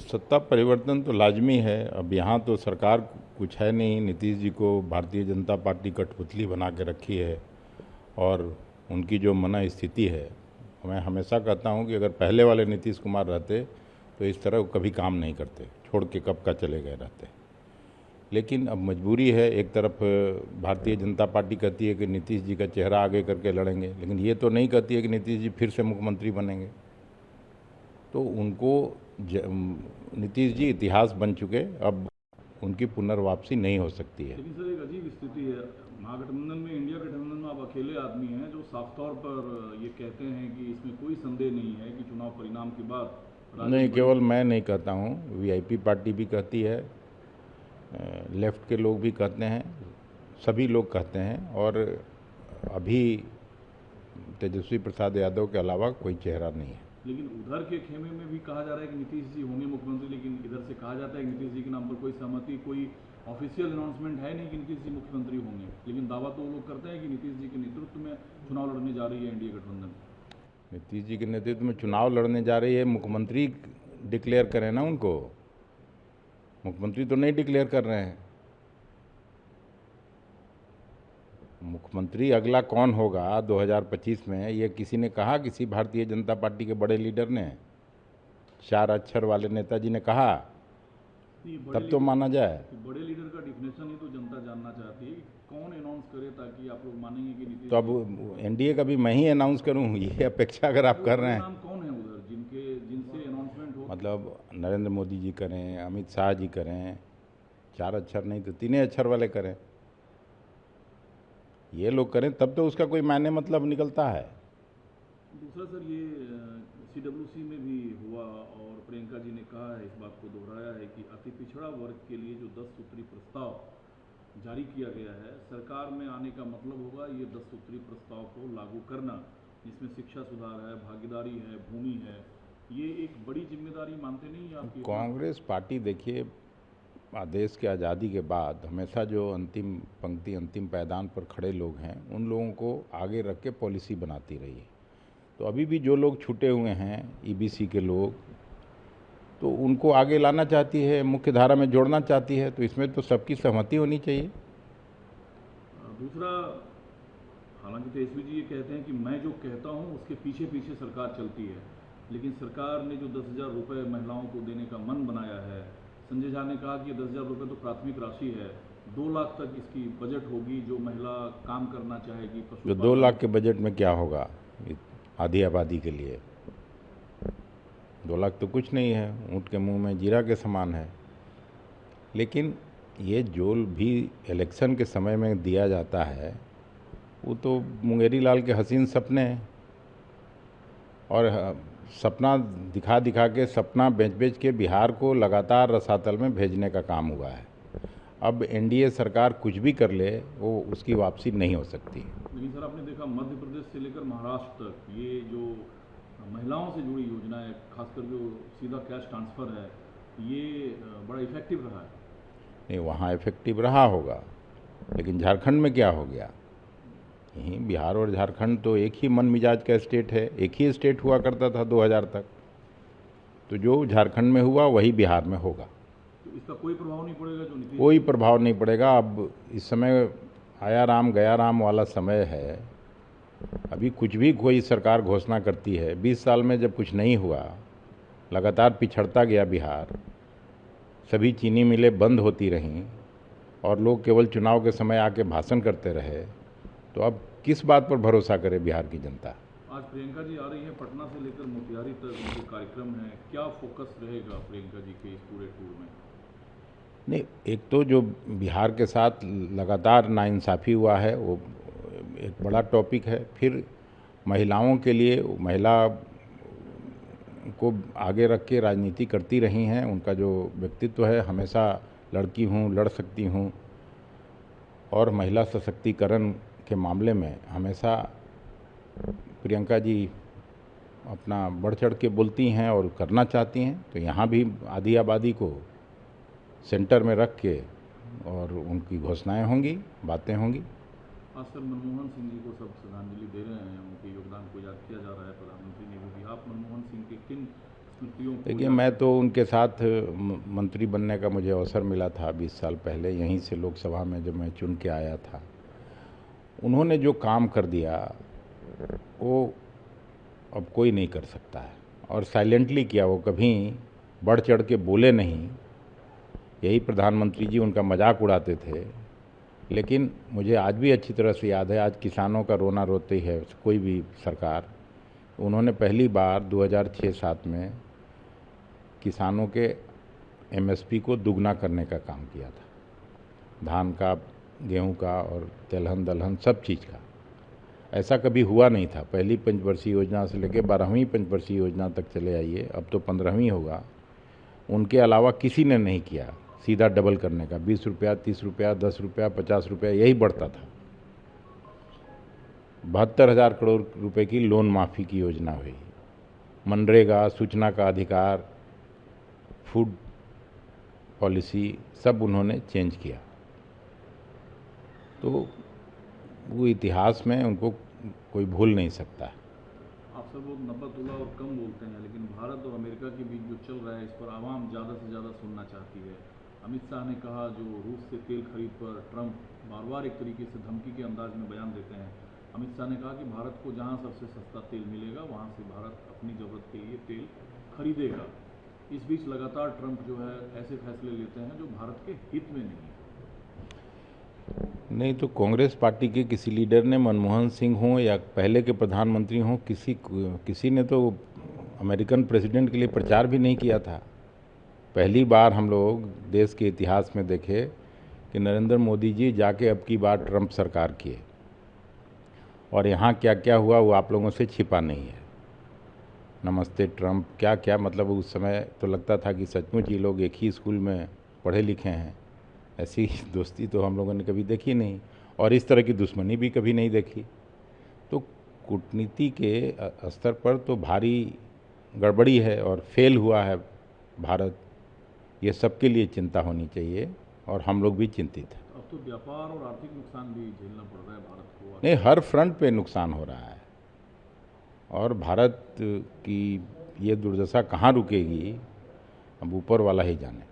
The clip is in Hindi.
सत्ता परिवर्तन तो लाजमी है। अब यहाँ तो सरकार कुछ है नहीं, नीतीश जी को भारतीय जनता पार्टी कठपुतली बना के रखी है। और उनकी जो मन स्थिति है, मैं हमेशा कहता हूँ कि अगर पहले वाले नीतीश कुमार रहते तो इस तरह कभी काम नहीं करते, छोड़ के कब का चले गए रहते। लेकिन अब मजबूरी है। एक तरफ भारतीय जनता पार्टी कहती है कि नीतीश जी का चेहरा आगे करके लड़ेंगे, लेकिन ये तो नहीं कहती है कि नीतीश जी फिर से मुख्यमंत्री बनेंगे। तो उनको नीतीश जी इतिहास बन चुके, अब उनकी पुनर्वापसी नहीं हो सकती है। लेकिन सर एक अजीब स्थिति है, महागठबंधन में, इंडिया गठबंधन में आप अकेले आदमी हैं जो साफ तौर पर ये कहते हैं कि इसमें कोई संदेह नहीं है कि चुनाव परिणाम के बाद नहीं, केवल मैं नहीं कहता हूँ, वीआईपी पार्टी भी कहती है, लेफ्ट के लोग भी कहते हैं, सभी लोग कहते हैं। और अभी तेजस्वी प्रसाद यादव के अलावा कोई चेहरा नहीं है। लेकिन उधर के खेमे में भी कहा जा रहा है कि नीतीश जी होंगे मुख्यमंत्री, लेकिन इधर से कहा जाता है कि नीतीश जी के नाम पर कोई सहमति, कोई ऑफिशियल अनाउंसमेंट है नहीं कि नीतीश जी मुख्यमंत्री होंगे। लेकिन दावा तो वो लोग करते हैं कि नीतीश जी के नेतृत्व में चुनाव लड़ने जा रही है एनडीए गठबंधन। नीतीश जी के नेतृत्व में चुनाव लड़ने जा रही है, मुख्यमंत्री डिक्लेयर करें ना उनको। मुख्यमंत्री तो नहीं डिक्लेयर कर रहे हैं। मुख्यमंत्री अगला कौन होगा 2025 में, ये किसी ने कहा? किसी भारतीय जनता पार्टी के बड़े लीडर ने, 4 अक्षर वाले नेताजी ने कहा? तब तो माना जाए। बड़े लीडर का डिफिनेशन ही तो जनता जानना चाहती है कि कौन अनाउंस करे, ताकि आप लोग मानेंगे कि नीतीश। तो अब एनडीए का भी मैं ही अनाउंस करूं, ये अपेक्षा अगर आप कर रहे हैं? नाम कौन है उधर जिनसे अनाउंसमेंट हो? मतलब नरेंद्र मोदी जी करें, अमित शाह जी करें, 4 अक्षर नहीं तो 3 अक्षर वाले करें, ये लोग करें, तब तो उसका कोई मायने मतलब निकलता है। दूसरा सर, ये सीडब्ल्यूसी में भी हुआ और प्रियंका जी ने कहा है, इस बात को दोहराया है कि अति पिछड़ा वर्ग के लिए जो 10 सूत्री प्रस्ताव जारी किया गया है, सरकार में आने का मतलब होगा ये 10 सूत्री प्रस्ताव को लागू करना, जिसमें शिक्षा सुधार है, भागीदारी है, भूमि है। ये एक बड़ी जिम्मेदारी मानते नहीं आप? कांग्रेस पार्टी देखिए, देश की आज़ादी के बाद हमेशा जो अंतिम पंक्ति, अंतिम पायदान पर खड़े लोग हैं, उन लोगों को आगे रख के पॉलिसी बनाती रही है। तो अभी भी जो लोग छूटे हुए हैं, ईबीसी के लोग, तो उनको आगे लाना चाहती है, मुख्य धारा में जोड़ना चाहती है। तो इसमें तो सबकी सहमति होनी चाहिए। दूसरा, हालांकि तेजस्वी जी ये कहते हैं कि मैं जो कहता हूं उसके पीछे पीछे सरकार चलती है, लेकिन सरकार ने जो 10,000 रुपये महिलाओं को देने का मन बनाया है, संजय झा ने कहा कि 10,000 रुपये तो प्राथमिक राशि है, 2 लाख तक इसकी बजट होगी, जो महिला काम करना चाहेगी। जो 2 लाख के बजट में क्या होगा आधी आबादी के लिए? 2 लाख तो कुछ नहीं है, ऊँट के मुंह में जीरा के समान है। लेकिन ये जो भी इलेक्शन के समय में दिया जाता है, वो तो मुंगेरी लाल के हसीन सपने हैं। और सपना दिखा दिखा के, सपना बेच बेच के बिहार को लगातार रसातल में भेजने का काम हुआ है। अब एनडीए सरकार कुछ भी कर ले, वो उसकी वापसी नहीं हो सकती। लेकिन सर, आपने देखा मध्य प्रदेश से लेकर महाराष्ट्र तक ये जो महिलाओं से जुड़ी योजनाएं, खासकर जो सीधा कैश ट्रांसफ़र है, ये बड़ा इफेक्टिव रहा है। नहीं, वहाँ इफेक्टिव रहा होगा, लेकिन झारखंड में क्या हो गया? यहीं बिहार और झारखंड तो एक ही मन मिजाज का स्टेट है, एक ही स्टेट हुआ करता था 2000 तक। तो जो झारखंड में हुआ वही बिहार में होगा। तो इसका कोई प्रभाव नहीं पड़ेगा? जो कोई प्रभाव नहीं पड़ेगा। अब इस समय आया राम गया राम वाला समय है। अभी कुछ भी कोई सरकार घोषणा करती है, 20 साल में जब कुछ नहीं हुआ, लगातार पिछड़ता गया बिहार, सभी चीनी मिलें बंद होती रहीं और लोग केवल चुनाव के समय आके भाषण करते रहे, तो अब किस बात पर भरोसा करे बिहार की जनता? आज प्रियंका जी आ रही हैं, पटना से लेकर मोतिहारी तक उनके कार्यक्रम है, क्या फोकस रहेगा प्रियंका जी के इस पूरे टूर में? नहीं, एक तो जो बिहार के साथ लगातार नाइंसाफ़ी हुआ है, वो एक बड़ा टॉपिक है। फिर महिलाओं के लिए, महिला को आगे रख के राजनीति करती रही हैं, उनका जो व्यक्तित्व है, हमेशा लड़की हूँ, लड़ सकती हूँ, और महिला सशक्तिकरण के मामले में हमेशा प्रियंका जी अपना बढ़ चढ़ के बोलती हैं और करना चाहती हैं। तो यहाँ भी आधी आबादी को सेंटर में रख के और उनकी घोषणाएं होंगी, बातें होंगी। आज सर मनमोहन सिंह जी को सब श्रद्धांजलि दे रहे हैं, उनके योगदान को याद किया जा रहा है, प्रधानमंत्री ने भी। आप मनमोहन सिंह के किन स्मृतियों को देखिए, मैं तो उनके साथ मंत्री बनने का मुझे अवसर मिला था 20 साल पहले, यहीं से लोकसभा में जब मैं चुन के आया था। उन्होंने जो काम कर दिया वो अब कोई नहीं कर सकता है, और साइलेंटली किया। वो कभी बढ़ चढ़ के बोले नहीं। यही प्रधानमंत्री जी उनका मजाक उड़ाते थे, लेकिन मुझे आज भी अच्छी तरह से याद है। आज किसानों का रोना रोती है कोई भी सरकार। उन्होंने पहली बार 2006-07 में किसानों के एमएसपी को दुगना करने का काम किया था, धान का, गेहूं का और तिलहन दलहन सब चीज़ का। ऐसा कभी हुआ नहीं था। पहली पंचवर्षीय योजना से लेकर 12वीं पंचवर्षीय योजना तक चले आइए, अब तो 15वीं होगा। उनके अलावा किसी ने नहीं किया सीधा डबल करने का। 20 रुपया, 30 रुपया, 10 रुपया, 50 रुपया, यही बढ़ता था। 72,000 करोड़ रुपए की लोन माफ़ी की योजना हुई। मनरेगा, सूचना का अधिकार, फूड पॉलिसी, सब उन्होंने चेंज किया। तो वो इतिहास में उनको कोई भूल नहीं सकता। आप सब लोग नब्बा तुला और कम बोलते हैं, लेकिन भारत और अमेरिका के बीच जो चल रहा है इस पर आवाम ज़्यादा से ज़्यादा सुनना चाहती है। अमित शाह ने कहा, जो रूस से तेल खरीद पर ट्रंप बार बार एक तरीके से धमकी के अंदाज में बयान देते हैं। अमित शाह ने कहा कि भारत को जहां सबसे सस्ता तेल मिलेगा वहां से भारत अपनी ज़रूरत के लिए तेल खरीदेगा। इस बीच लगातार ट्रंप जो है ऐसे फैसले लेते हैं जो भारत के हित में नहीं है। नहीं तो कांग्रेस पार्टी के किसी लीडर ने, मनमोहन सिंह हों या पहले के प्रधानमंत्री हों, किसी ने तो अमेरिकन प्रेसिडेंट के लिए प्रचार भी नहीं किया था। पहली बार हम लोग देश के इतिहास में देखे कि नरेंद्र मोदी जी जाके अब की बार ट्रंप सरकार किए, और यहाँ क्या क्या हुआ वो आप लोगों से छिपा नहीं है। नमस्ते ट्रंप, क्या क्या, मतलब उस समय तो लगता था कि सचमुच ये लोग एक ही स्कूल में पढ़े लिखे हैं। ऐसी दोस्ती तो हम लोगों ने कभी देखी नहीं, और इस तरह की दुश्मनी भी कभी नहीं देखी। तो कूटनीति के स्तर पर तो भारी गड़बड़ी है और फेल हुआ है भारत। ये सबके लिए चिंता होनी चाहिए, और हम लोग भी चिंतित हैं। अब तो व्यापार और आर्थिक नुकसान भी झेलना पड़ रहा है भारत को। नहीं, हर फ्रंट पे नुकसान हो रहा है, और भारत की ये दुर्दशा कहाँ रुकेगी अब ऊपर वाला ही जाने।